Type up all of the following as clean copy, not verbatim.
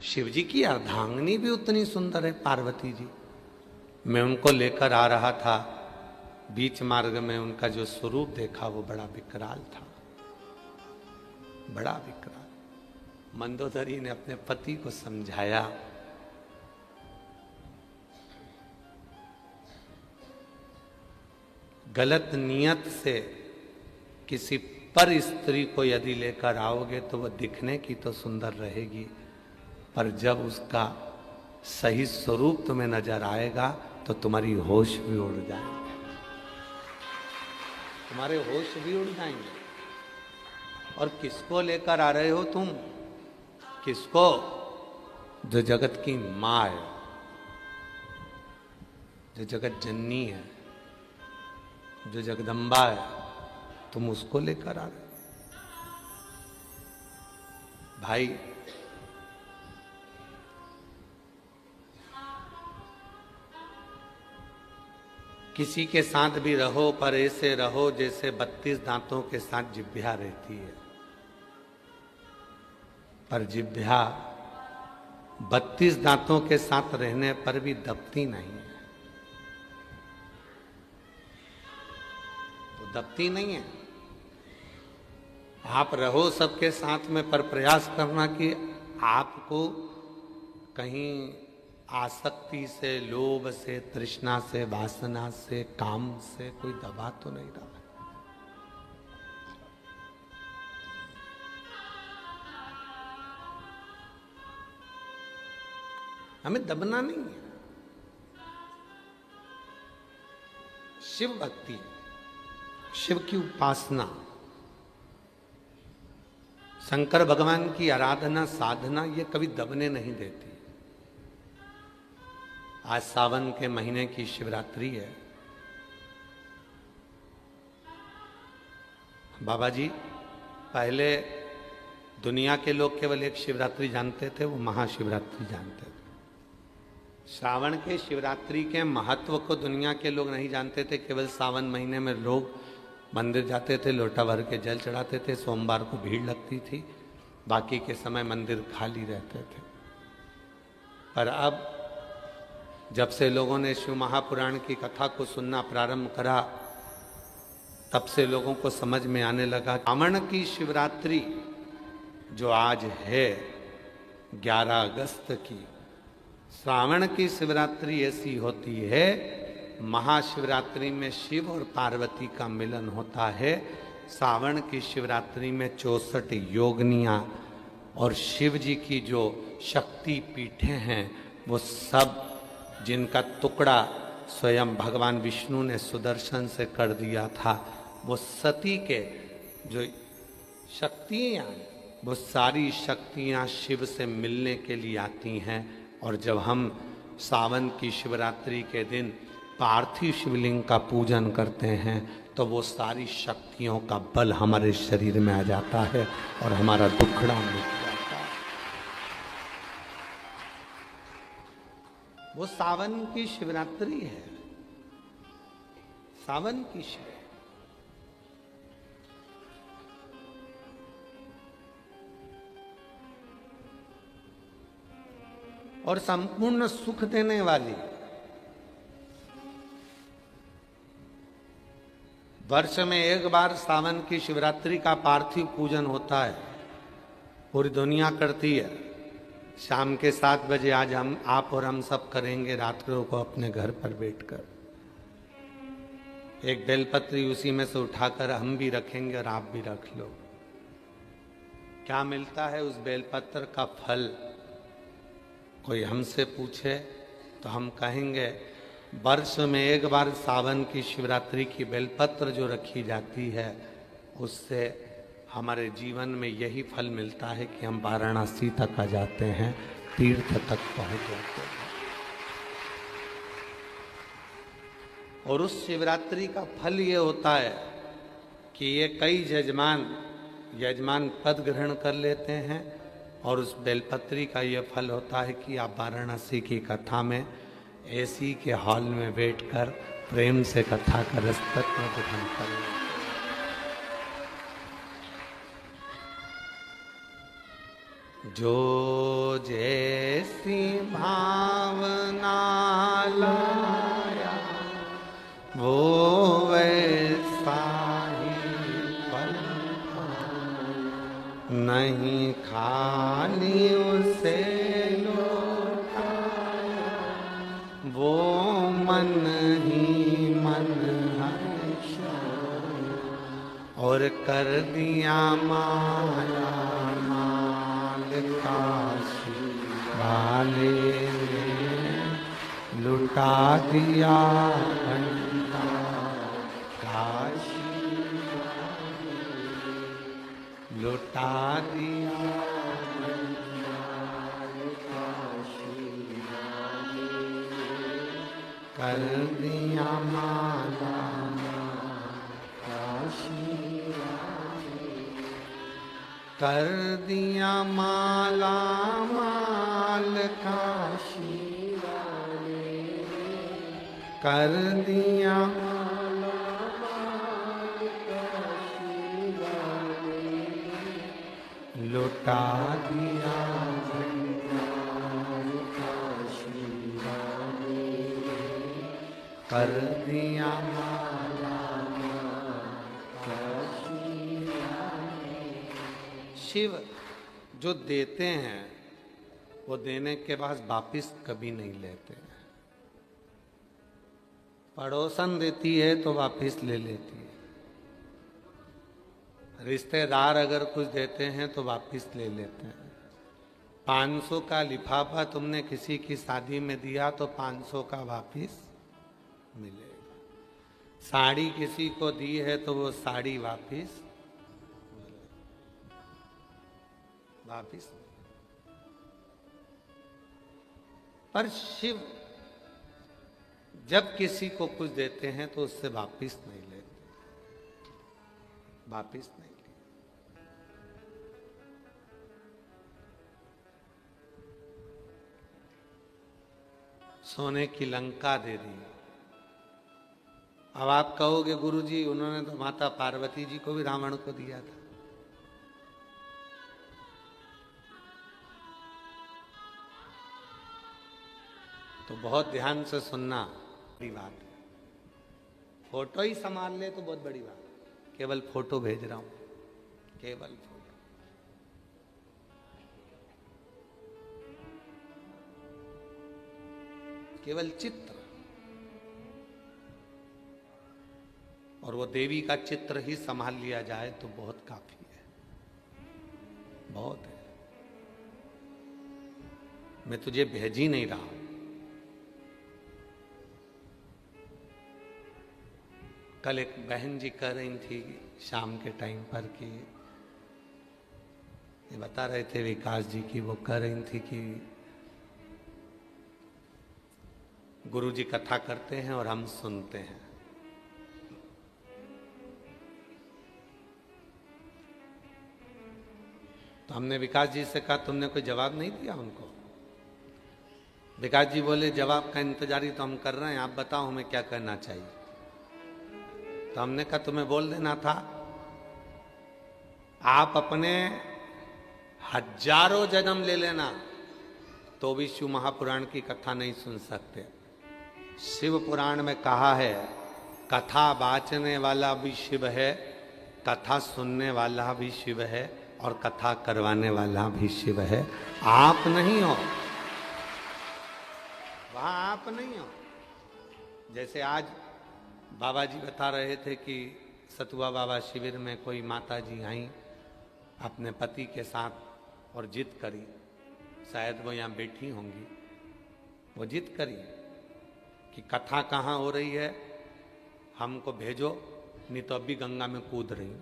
शिव जी की अर्धांगिनी भी उतनी सुंदर है, पार्वती जी। मैं उनको लेकर आ रहा था, बीच मार्ग में उनका जो स्वरूप देखा वो बड़ा विकराल था, बड़ा विकराल। मंदोदरी ने अपने पति को समझाया, गलत नियत से किसी पर स्त्री को यदि लेकर आओगे तो वह दिखने की तो सुंदर रहेगी, पर जब उसका सही स्वरूप तुम्हें नजर आएगा तो तुम्हारी होश भी उड़ जाएंगे, तुम्हारे होश भी उड़ जाएंगे। और किसको लेकर आ रहे हो तुम? किसको? जो जगत की मां है, जो जगत जननी है, जो जगदम्बा है, तुम उसको लेकर आ रहे हो। भाई किसी के साथ भी रहो पर ऐसे रहो जैसे 32 दांतों के साथ जिह्वा रहती है, पर जिह्वा 32 दांतों के साथ रहने पर भी दबती नहीं है, तो दबती नहीं है। आप रहो सबके साथ में, पर प्रयास करना कि आपको कहीं आसक्ति से, लोभ से, तृष्णा से, वासना से, काम से कोई दबा तो नहीं रहा। हमें दबना नहीं है। शिव भक्ति, शिव की उपासना, शंकर भगवान की आराधना, साधना, ये कभी दबने नहीं देती। आज सावन के महीने की शिवरात्रि है। बाबा जी, पहले दुनिया के लोग केवल एक शिवरात्रि जानते थे, वो महाशिवरात्रि जानते थे। श्रावण के शिवरात्रि के महत्व को दुनिया के लोग नहीं जानते थे। केवल सावन महीने में लोग मंदिर जाते थे, लोटा भर के जल चढ़ाते थे, सोमवार को भीड़ लगती थी, बाकी के समय मंदिर खाली रहते थे। पर अब जब से लोगों ने शिव महापुराण की कथा को सुनना प्रारंभ करा, तब से लोगों को समझ में आने लगा, श्रावण की शिवरात्रि जो आज है 11 अगस्त की, श्रावण की शिवरात्रि ऐसी होती है, महाशिवरात्रि में शिव और पार्वती का मिलन होता है। श्रावण की शिवरात्रि में 64 योगनियां और शिव जी की जो शक्ति पीठें हैं, वो सब जिनका टुकड़ा स्वयं भगवान विष्णु ने सुदर्शन से कर दिया था, वो सती के जो शक्तियाँ, वो सारी शक्तियाँ शिव से मिलने के लिए आती हैं। और जब हम सावन की शिवरात्रि के दिन पार्थिव शिवलिंग का पूजन करते हैं तो वो सारी शक्तियों का बल हमारे शरीर में आ जाता है और हमारा दुखड़ा मिट जाता है। वो सावन की शिवरात्रि है, सावन की शिव। और संपूर्ण सुख देने वाली, वर्ष में एक बार सावन की शिवरात्रि का पार्थिव पूजन होता है, पूरी दुनिया करती है। शाम के 7 बजे आज आप और हम सब करेंगे, रात्रों को अपने घर पर बैठकर एक बेलपत्री उसी में से उठाकर हम भी रखेंगे और आप भी रख लो। क्या मिलता है उस बेलपत्र का फल? कोई हमसे पूछे तो हम कहेंगे वर्ष में एक बार सावन की शिवरात्रि की बेलपत्र जो रखी जाती है, उससे हमारे जीवन में यही फल मिलता है कि हम वाराणसी तक आ जाते हैं, तीर्थ तक पहुंच जाते हैं। और उस शिवरात्रि का फल ये होता है कि ये कई यजमान पद ग्रहण कर लेते हैं। और उस बेलपत्री का ये फल होता है कि आप वाराणसी की कथा में एसी के हॉल में बैठकर प्रेम से कथा का रसतत्व ग्रहण करें। जो जैसे से लौटाया, वो मन ही मन हर्षा, और कर दिया माया माल काशी वाले ने, लुटा दिया भंडार काशी वाले, लुटा दिया भंडार काशी वाले, कर दिया माला काशी वाले, कर दिया माला माल काशी वाले, कर दिया माला माल काशी वाले, लुटा दिया भंडार काशी वाले, कर दिया माला काशी वाले। शिव जो देते हैं वो देने के बाद वापिस कभी नहीं लेते हैं। पड़ोसन देती है तो वापिस ले लेती है, रिश्तेदार अगर कुछ देते हैं तो वापिस ले लेते हैं। 500 का लिफाफा तुमने किसी की शादी में दिया तो 500 का वापिस मिलेगा। साड़ी किसी को दी है तो वो साड़ी वापिस पर शिव जब किसी को कुछ देते हैं तो उससे वापिस नहीं लेते, वापिस नहीं लेते। सोने की लंका दे दी। अब आप कहोगे गुरुजी उन्होंने तो माता पार्वती जी को भी रावण को दिया था। तो बहुत ध्यान से सुनना, बड़ी बात है। फोटो ही संभाल ले तो बहुत बड़ी बात है। केवल फोटो भेज रहा हूं, केवल फोटो। केवल चित्र, और वो देवी का चित्र ही संभाल लिया जाए तो बहुत काफी है, बहुत है। मैं तुझे भेज ही नहीं रहा हूं। कल एक बहन जी कह रही थी शाम के टाइम पर कि ये बता रहे थे विकास जी की, वो कह रही थी कि गुरु जी कथा करते हैं और हम सुनते हैं। तो हमने विकास जी से कहा तुमने कोई जवाब नहीं दिया उनको? विकास जी बोले जवाब का इंतजार ही तो हम कर रहे हैं, आप बताओ हमें क्या करना चाहिए। तो हमने कहा तुम्हें बोल देना था, आप अपने हजारों जन्म ले लेना तो भी शिव महापुराण की कथा नहीं सुन सकते। शिव पुराण में कहा है कथा बाचने वाला भी शिव है, कथा सुनने वाला भी शिव है, और कथा करवाने वाला भी शिव है। आप नहीं हो, वहां आप नहीं हो। जैसे आज बाबा जी बता रहे थे कि सतुआ बाबा शिविर में कोई माता जी आई अपने पति के साथ और जिद करी, शायद वो यहाँ बैठी होंगी, वो जिद करी कि कथा कहाँ हो रही है, हमको भेजो, नहीं तो अभी गंगा में कूद रही हूं।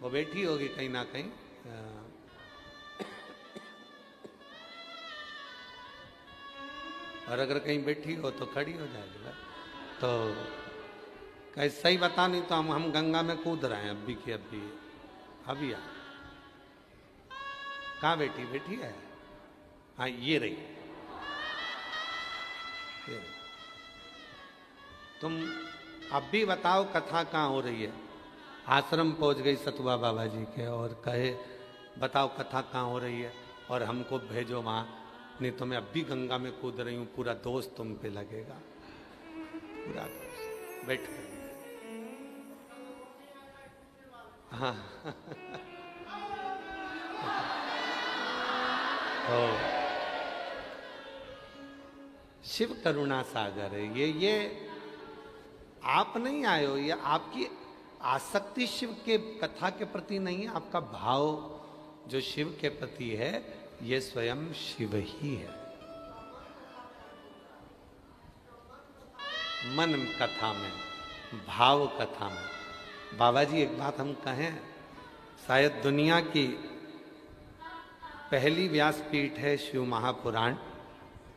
वो बैठी होगी कहीं ना कहीं, और अगर कहीं बैठी हो तो खड़ी हो जाएगी। तो कैसे सही बता, नहीं तो हम गंगा में कूद रहे हैं अभी की अभी, अभी आ। कहाँ बैठी बैठी है? हाँ ये रही, ये रही। तुम अब भी बताओ कथा कहाँ हो रही है? आश्रम पहुंच गई सतुआ बाबा जी के और कहे बताओ कथा कहाँ हो रही है और हमको भेजो वहाँ, नहीं तो मैं अब भी गंगा में कूद रही हूँ, पूरा दोष तुम पे लगेगा, पूरा दोष। बैठ कर हाँ तो शिव करुणा सागर है ये आप नहीं आए हो, ये आपकी आसक्ति शिव के कथा के प्रति नहीं है, आपका भाव जो शिव के प्रति है ये स्वयं शिव ही है। मन कथा में, भाव कथा में। बाबा जी एक बात हम कहें, शायद दुनिया की पहली व्यासपीठ है शिव महापुराण,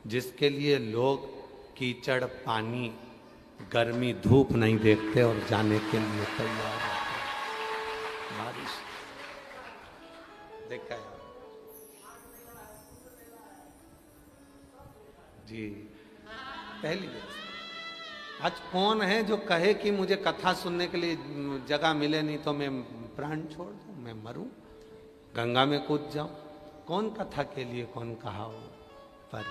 जिसके लिए लोग कीचड़, पानी, गर्मी, धूप नहीं देखते और जाने के लिए तैयार होते। बारिश देखा है जी, पहली व्यास। आज कौन है जो कहे कि मुझे कथा सुनने के लिए जगह मिले नहीं तो मैं प्राण छोड़ दूं, मैं मरूं, गंगा में कूद जाऊं? कौन कथा के लिए कौन कहा हो? पर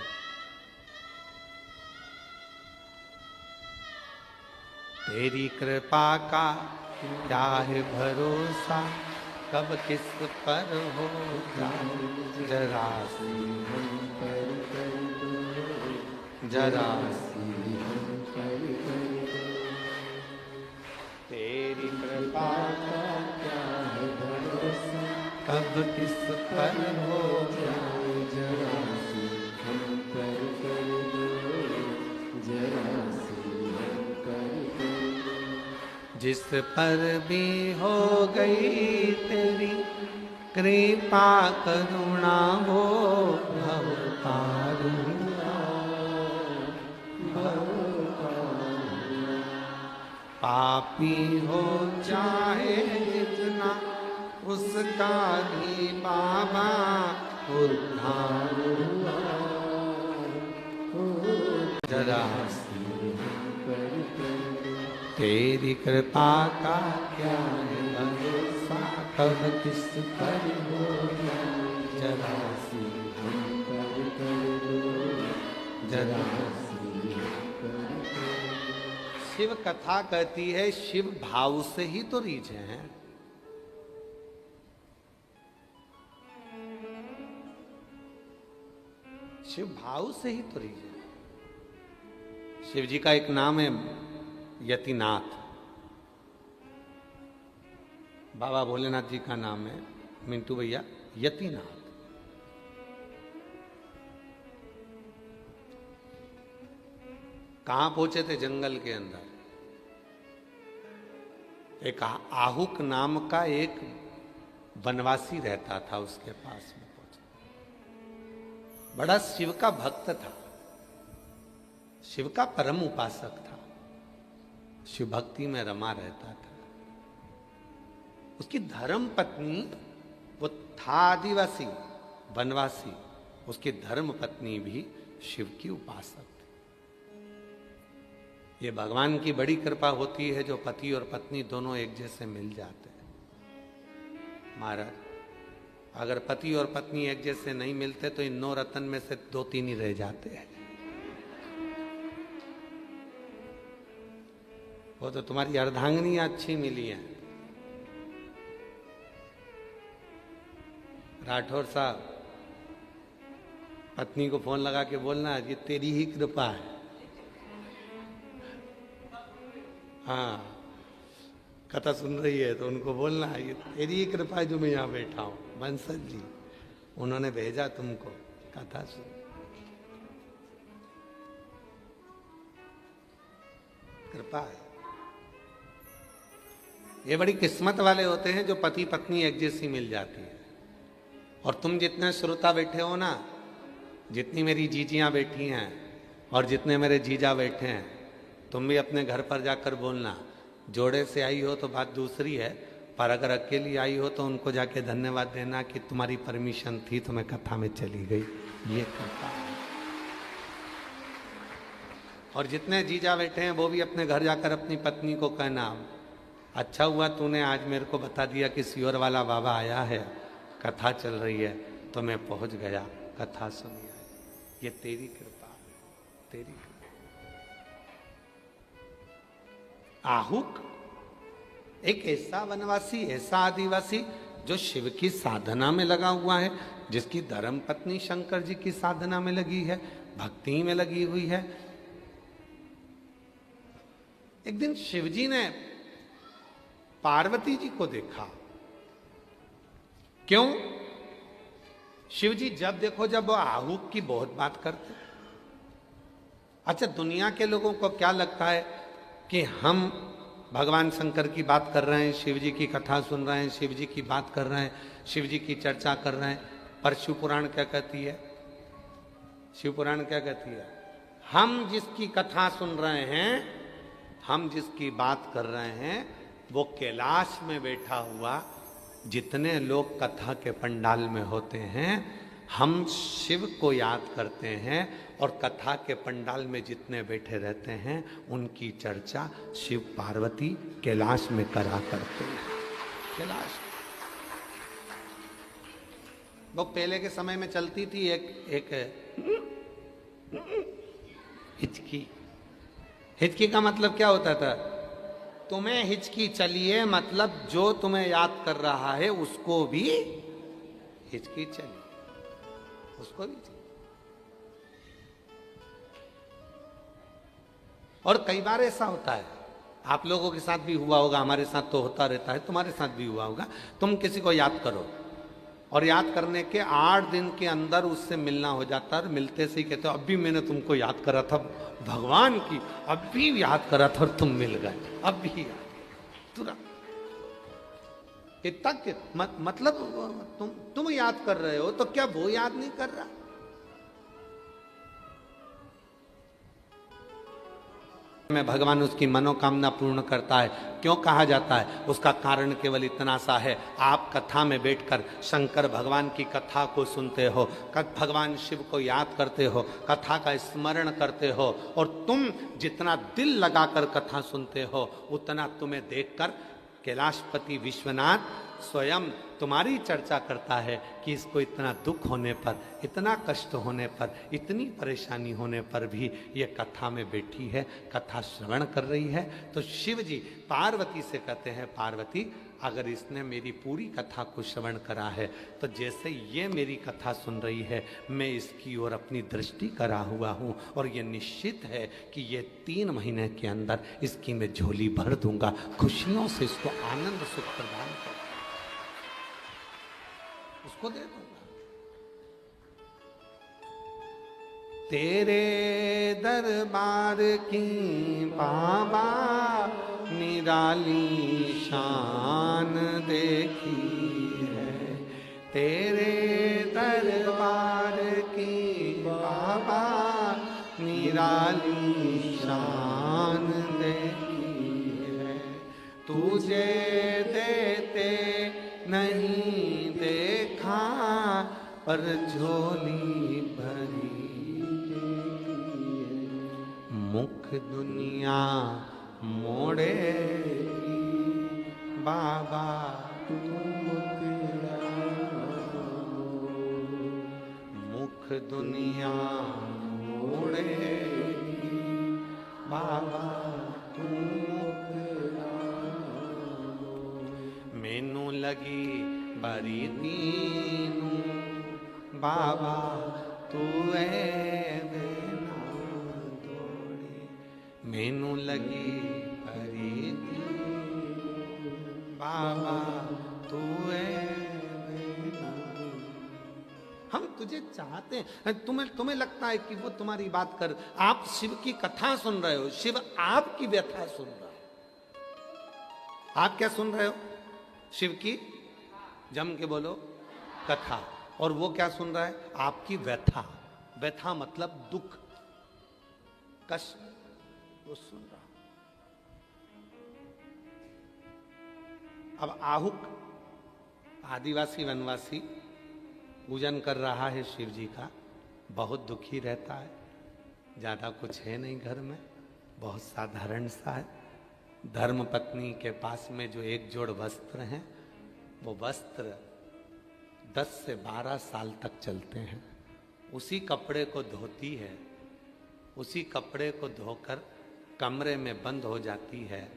तेरी कृपा का क्या है भरोसा, कब किस पर हो जरा सी, जरा सी तेरी कृपा का क्या है भरोसा, कब किस पर हो जरा सी हम पर दो, जरा सी हम पर दो। जिस पर भी हो गई तेरी कृपा करुणा हो, भव तारुण्य, भव पापी हो चाहे जितना उसका भी बाबा उद्धार हुआ, जरा तेरी कृपा का क्या है भरोसा, कब किस पर हो जरा सी हम कर दो, जरा शिव कथा कहती है शिव भाव से ही तो रीझे हैं। शिव भाव से ही तो रीझे। शिव जी का एक नाम है यतिनाथ, बाबा भोलेनाथ जी का नाम है मिंटू भैया यतिनाथ। कहां पहुंचे थे? जंगल के अंदर। एक आहुक नाम का एक वनवासी रहता था, उसके पास में पहुंचे। बड़ा शिव का भक्त था, शिव का परम उपासक था, शिव भक्ति में रमा रहता था। उसकी धर्म पत्नी, वो था आदिवासी वनवासी, उसकी धर्म पत्नी भी शिव की उपासक थी। ये भगवान की बड़ी कृपा होती है जो पति और पत्नी दोनों एक जैसे मिल जाते हैं। महाराज, अगर पति और पत्नी एक जैसे नहीं मिलते तो इन 9 रत्न में से 2-3 ही रह जाते हैं। वो तो तुम्हारी अर्धांगिनी अच्छी मिली है। राठौर साहब, पत्नी को फोन लगा के बोलना ये तेरी ही कृपा है। हाँ, कथा सुन रही है तो उनको बोलना ये तेरी ही कृपा है जो मैं यहाँ बैठा हूं। बंसल जी, उन्होंने भेजा तुमको कथा सुन। कृपा है। ये बड़ी किस्मत वाले होते हैं जो पति पत्नी एक जैसी मिल जाती है। और तुम जितने श्रोता बैठे हो ना, जितनी मेरी जीजियां बैठी हैं और जितने मेरे जीजा बैठे हैं, तुम भी अपने घर पर जाकर बोलना। जोड़े से आई हो तो बात दूसरी है, पर अगर अकेली आई हो तो उनको जाके धन्यवाद देना कि तुम्हारी परमिशन थी तो मैं कथा में चली गई। ये कृपा है। और जितने जीजा बैठे हैं वो भी अपने घर जाकर अपनी पत्नी को कहना, अच्छा हुआ तूने आज मेरे को बता दिया कि सियोर वाला बाबा आया है, कथा चल रही है, तो मैं पहुंच गया, कथा सुनी। ये तेरी कृपा, तेरी कृपा। आहुक एक ऐसा वनवासी, ऐसा आदिवासी जो शिव की साधना में लगा हुआ है, जिसकी धर्म पत्नी शंकर जी की साधना में लगी है, भक्ति में लगी हुई है। एक दिन शिवजी ने पार्वती जी को देखा। क्यों? शिवजी जब देखो जब वो आहुक की बहुत बात करते। अच्छा, दुनिया के लोगों को क्या लगता है कि हम भगवान शंकर की बात कर रहे हैं, शिव जी की कथा सुन रहे हैं, शिव जी की बात कर रहे हैं, शिव जी की चर्चा कर रहे हैं, पर शिव पुराण क्या कहती है? शिव पुराण क्या कहती है? हम जिसकी कथा सुन रहे हैं, हम जिसकी बात कर रहे हैं, वो कैलाश में बैठा हुआ जितने लोग कथा के पंडाल में होते हैं, हम शिव को याद करते हैं और कथा के पंडाल में जितने बैठे रहते हैं उनकी चर्चा शिव पार्वती कैलाश में करा करते हैं। कैलाश वो पहले के समय में चलती थी एक हिचकी। हिचकी का मतलब क्या होता था? तुम्हें हिचकी चलिए, मतलब जो तुम्हें याद कर रहा है उसको भी हिचकी चलिए, उसको भी चाहिए। और कई बार ऐसा होता है, आप लोगों के साथ भी हुआ होगा, हमारे साथ तो होता रहता है, तुम्हारे साथ भी हुआ होगा। तुम किसी को याद करो और याद करने के 8 दिन के अंदर उससे मिलना हो जाता है, मिलते से ही कहते हो अभी मैंने तुमको याद करा था भगवान की, अभी याद करा था और तुम मिल गए, अभी याद तुरंत। इतना मतलब तुम याद कर रहे हो तो क्या वो याद नहीं कर रहा? में भगवान उसकी मनोकामना पूर्ण करता है। क्यों कहा जाता है? उसका कारण केवल इतना सा है, आप कथा में बैठकर शंकर भगवान की कथा को सुनते हो, भगवान शिव को याद करते हो, कथा का स्मरण करते हो, और तुम जितना दिल लगाकर कथा सुनते हो उतना तुम्हें देखकर कैलाशपति विश्वनाथ स्वयं तुम्हारी चर्चा करता है कि इसको इतना दुख होने पर, इतना कष्ट होने पर, इतनी परेशानी होने पर भी ये कथा में बैठी है, कथा श्रवण कर रही है। तो शिव जी पार्वती से कहते हैं, पार्वती अगर इसने मेरी पूरी कथा को श्रवण करा है तो जैसे ये मेरी कथा सुन रही है, मैं इसकी ओर अपनी दृष्टि करा हुआ हूँ और ये निश्चित है कि ये 3 महीने के अंदर इसकी मैं झोली भर दूंगा, खुशियों से इसको आनंद सुख प्रदान कर उसको दे दूंगा। तेरे दरबार की बाबा निराली शान देखी है, तेरे दरबार की बाबा निराली शान देखी है, तुझे देते नहीं देखा पर झोली भरी मुख दुनिया मोड़े बाबा तू मुख दुनिया मोड़े बाबा तू मैनू लगी बरी दीनू बाबा तू मैनू लगी बरी बाबा तू हम तुझे चाहते हैं। तुम्हें लगता है कि वो तुम्हारी बात कर, आप शिव की कथा सुन रहे हो, शिव आपकी व्यथा सुन रहा है। आप क्या सुन रहे हो? शिव की, जम के बोलो, कथा। और वो क्या सुन रहा है? आपकी व्यथा। व्यथा मतलब दुख, कष्ट, वो सुन रहा। अब आहुक आदिवासी वनवासी पूजन कर रहा है शिव जी का, बहुत दुखी रहता है, ज्यादा कुछ है नहीं घर में, बहुत साधारण सा है। धर्म पत्नी के पास में जो एक जोड़ वस्त्र हैं, वो वस्त्र 10 से 12 साल तक चलते हैं। उसी कपड़े को धोती है, उसी कपड़े को धोकर कमरे में बंद हो जाती है,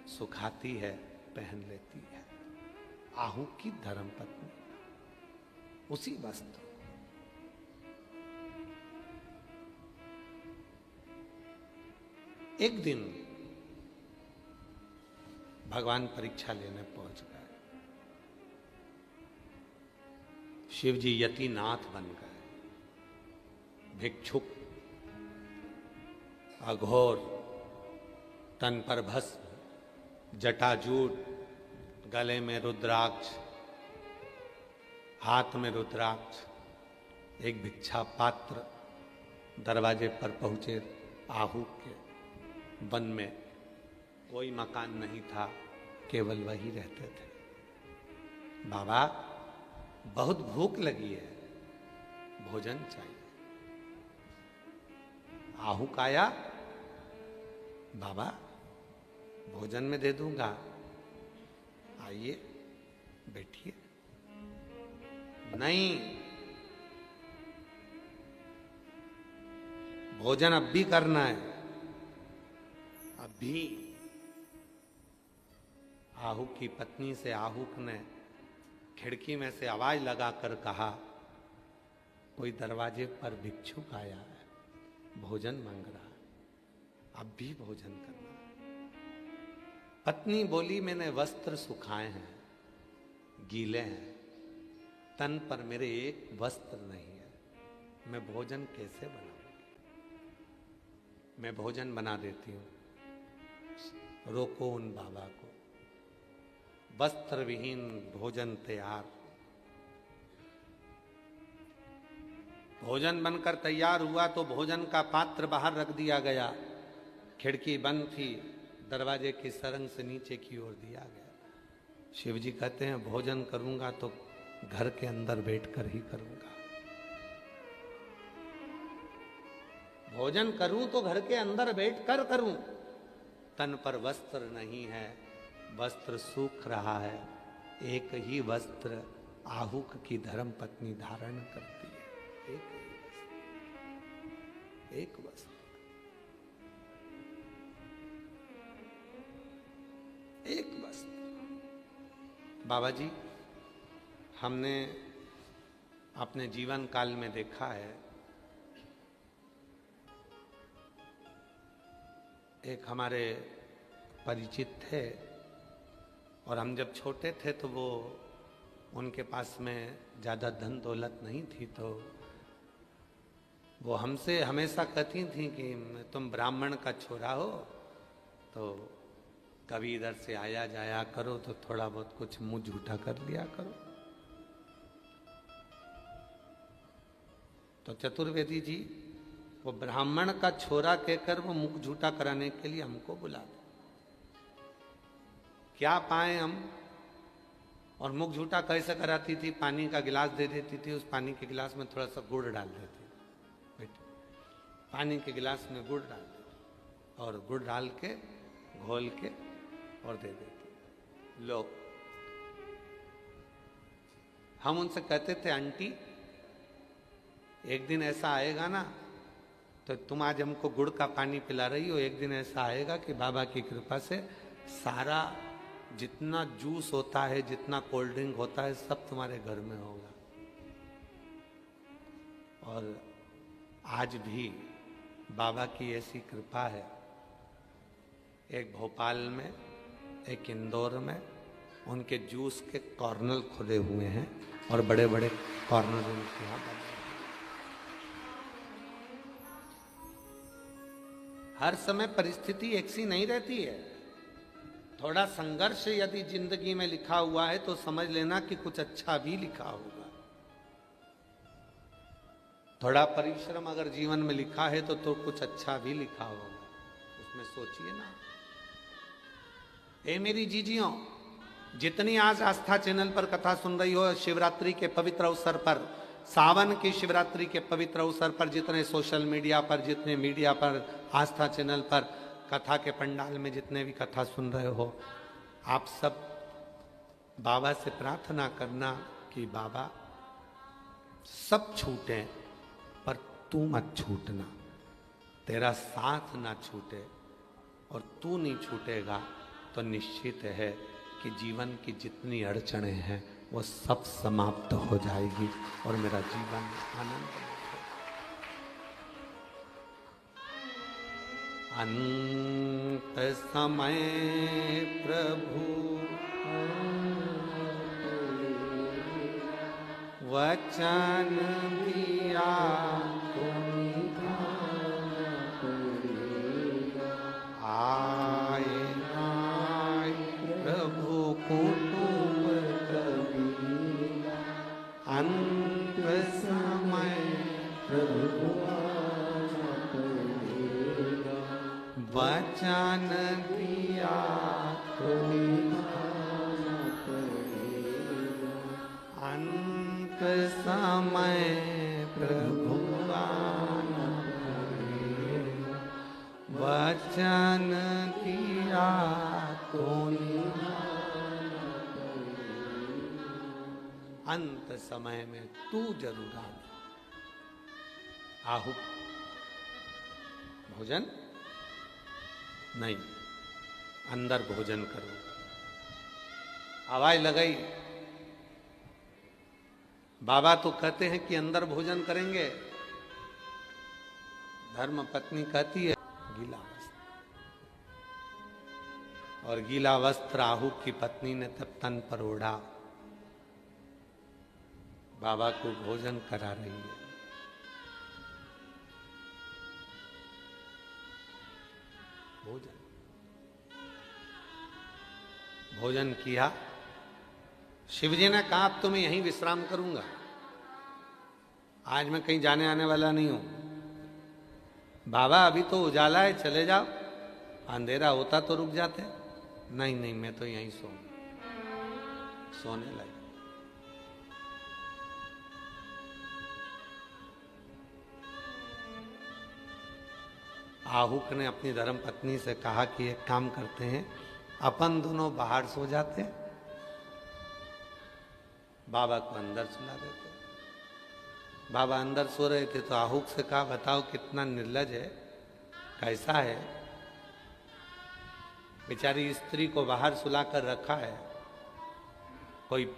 सुखाती है, पहन लेती है, आहू की धर्मपत्नी उसी वस्त्र। एक दिन भगवान परीक्षा लेने पहुंच गए। शिव जी यतिनाथ बन गए, भिक्षुक, अघोर, तन पर भस्म, जटाजूट, गले में रुद्राक्ष, हाथ में रुद्राक्ष, एक भिक्षा पात्र, दरवाजे पर पहुंचे। आहू के वन में कोई मकान नहीं था, केवल वही रहते थे। बाबा बहुत भूख लगी है, भोजन चाहिए। आहू काया, बाबा भोजन में दे दूंगा, आइए बैठिए। नहीं, भोजन अब भी करना है, अभी। आहू की पत्नी से आहूक ने खिड़की में से आवाज लगाकर कहा, कोई दरवाजे पर भिक्षुक आया है, भोजन मांग रहा है, अब भी भोजन करना है। पत्नी बोली, मैंने वस्त्र सुखाए हैं, गीले हैं, तन पर मेरे एक वस्त्र नहीं है, मैं भोजन कैसे बनाऊंगी? मैं भोजन बना देती हूं, रोको उन बाबा को। वस्त्र विहीन भोजन तैयार। भोजन बनकर तैयार हुआ तो भोजन का पात्र बाहर रख दिया गया। खिड़की बंद थी, दरवाजे की सरंग से नीचे की ओर दिया गया। शिव जी कहते हैं, भोजन करूंगा तो घर के अंदर बैठकर ही करूंगा। भोजन करूं तो घर के अंदर बैठकर करूं। तन पर वस्त्र नहीं है, वस्त्र सूख रहा है। एक ही वस्त्र आहूक की धर्म पत्नी धारण करती है, एक वस्त्र, एक वस्त्र। बाबा जी, हमने अपने जीवन काल में देखा है, एक हमारे परिचित थे और हम जब छोटे थे तो वो उनके पास में ज़्यादा धन दौलत नहीं थी, तो वो हमसे हमेशा कहती थी कि तुम ब्राह्मण का छोरा हो तो कभी इधर से आया जाया करो तो थोड़ा बहुत कुछ मुंह झूठा कर लिया करो। तो चतुर्वेदी जी वो ब्राह्मण का छोरा कहकर वो मुख झूठा कराने के लिए हमको बुलाते। क्या पाए हम? और मुख झूठा कैसे कराती थी? पानी का गिलास दे देती थी, उस पानी के गिलास में थोड़ा सा गुड़ डाल देती, बेटे पानी के गिलास में गुड़ डाल देती और गुड़ डाल के घोल के और दे देती। लो, हम उनसे कहते थे, आंटी एक दिन ऐसा आएगा ना, तो तुम आज हमको गुड़ का पानी पिला रही हो, एक दिन ऐसा आएगा कि बाबा की कृपा से सारा जितना जूस होता है, जितना कोल्ड ड्रिंक होता है, सब तुम्हारे घर में होगा। और आज भी बाबा की ऐसी कृपा है। एक भोपाल में, एक इंदौर में उनके जूस के कॉर्नर खुले हुए हैं और बड़े बड़े कॉर्नर उनके यहाँ बने। हर समय परिस्थिति एक सी नहीं रहती है। थोड़ा संघर्ष यदि जिंदगी में लिखा हुआ है तो समझ लेना कि कुछ अच्छा भी लिखा होगा। थोड़ा परिश्रम अगर जीवन में लिखा है तो कुछ अच्छा भी लिखा होगा, उसमें सोचिए ना। ए मेरी जीजियों, जितनी आज आस्था चैनल पर कथा सुन रही हो, शिवरात्रि के पवित्र अवसर पर, सावन की शिवरात्रि के पवित्र अवसर पर, जितने सोशल मीडिया पर, जितने मीडिया पर, आस्था चैनल पर, कथा के पंडाल में जितने भी कथा सुन रहे हो, आप सब बाबा से प्रार्थना करना कि बाबा सब छूटे पर तू मत छूटना, तेरा साथ ना छूटे, और तू नहीं छूटेगा तो निश्चित है कि जीवन की जितनी अड़चनें हैं वो सब समाप्त हो जाएगी और मेरा जीवन आनंद। अंत समय प्रभु वचन दिया आए आए प्रभु कुटुंब कबीरा। अंत समय प्रभु वचन दिया अंत समय प्रभु वचन दिया तो अंत समय में तू जरूर आना। आहु भोजन नहीं, अंदर भोजन करो। आवाज लगाई, बाबा तो कहते हैं कि अंदर भोजन करेंगे, धर्म पत्नी कहती है गीला वस्त्र, और गीला वस्त्र आहू की पत्नी ने तब तन पर ओढ़ा, बाबा को भोजन करा रही है। भोजन भोजन किया। शिवजी ने कहा अब तो मैं यहीं विश्राम करूंगा, आज मैं कहीं जाने आने वाला नहीं हूं। बाबा अभी तो उजाला है, चले जाओ, अंधेरा होता तो रुक जाते। नहीं नहीं, मैं तो यहीं सोने लगे। आहुक ने अपनी धर्म पत्नी से कहा कि एक काम करते हैं, अपन दोनों बाहर सो जाते, बाबा को अंदर सुला देते। बाबा अंदर सो रहे थे तो आहुक से कहा बताओ कितना निर्लज है, कैसा है, बेचारी स्त्री को बाहर सुला कर रखा है, कोई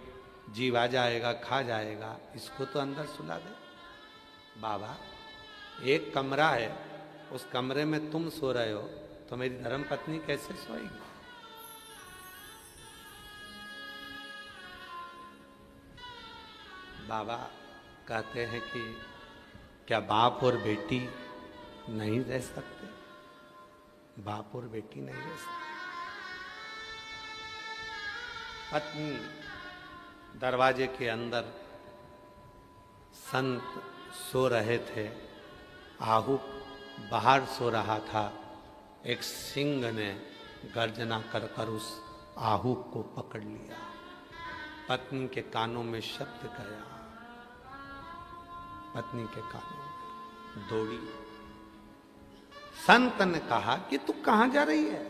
जीव आ जाएगा खा जाएगा, इसको तो अंदर सुला दे। बाबा एक कमरा है, उस कमरे में तुम सो रहे हो तो मेरी धर्म पत्नी कैसे सोएगी? बाबा कहते हैं कि क्या बाप और बेटी नहीं रह सकते? बाप और बेटी नहीं रह सकते। पत्नी दरवाजे के अंदर, संत सो रहे थे, आहू बाहर सो रहा था। एक सिंह ने गर्जना कर कर उस आहू को पकड़ लिया। पत्नी के कानों में शब्द गया, पत्नी के कानों में दौड़ी। संत ने कहा कि तू कहां जा रही है?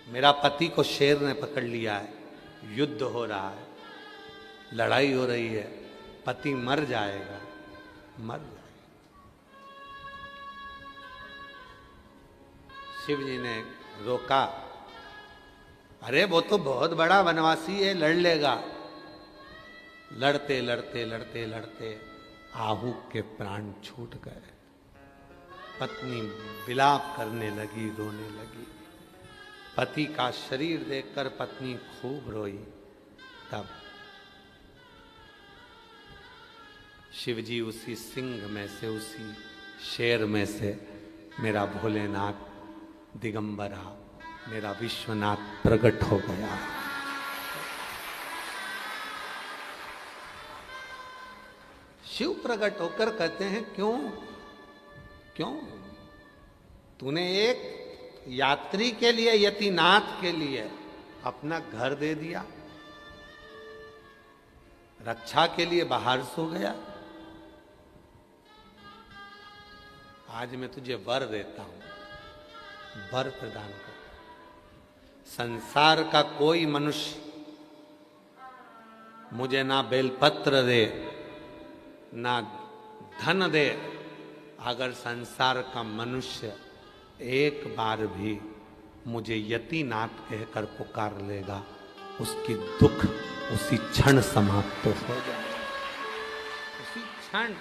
मेरा पति को शेर ने पकड़ लिया है, युद्ध हो रहा है, लड़ाई हो रही है, पति मर जाएगा, मर जाएगा। शिव जी ने रोका, अरे वो तो बहुत बड़ा वनवासी है, लड़ लेगा। लड़ते लड़ते लड़ते लड़ते आहू के प्राण छूट गए। पत्नी विलाप करने लगी, रोने लगी। पति का शरीर देखकर पत्नी खूब रोई। तब शिवजी उसी सिंह में से, उसी शेर में से मेरा भोलेनाथ दिगंबरा, मेरा विश्वनाथ प्रकट हो गया। शिव प्रकट होकर कहते हैं क्यों क्यों तूने एक यात्री के लिए, यतिनाथ के लिए अपना घर दे दिया, रक्षा के लिए बाहर सो गया। आज मैं तुझे वर देता हूं, वर प्रदान कर। संसार का कोई मनुष्य मुझे ना बेलपत्र दे ना धन दे, अगर संसार का मनुष्य एक बार भी मुझे यतिनाथ कहकर पुकार लेगा, उसकी दुख उसी क्षण समाप्त हो जाए, उसी क्षण।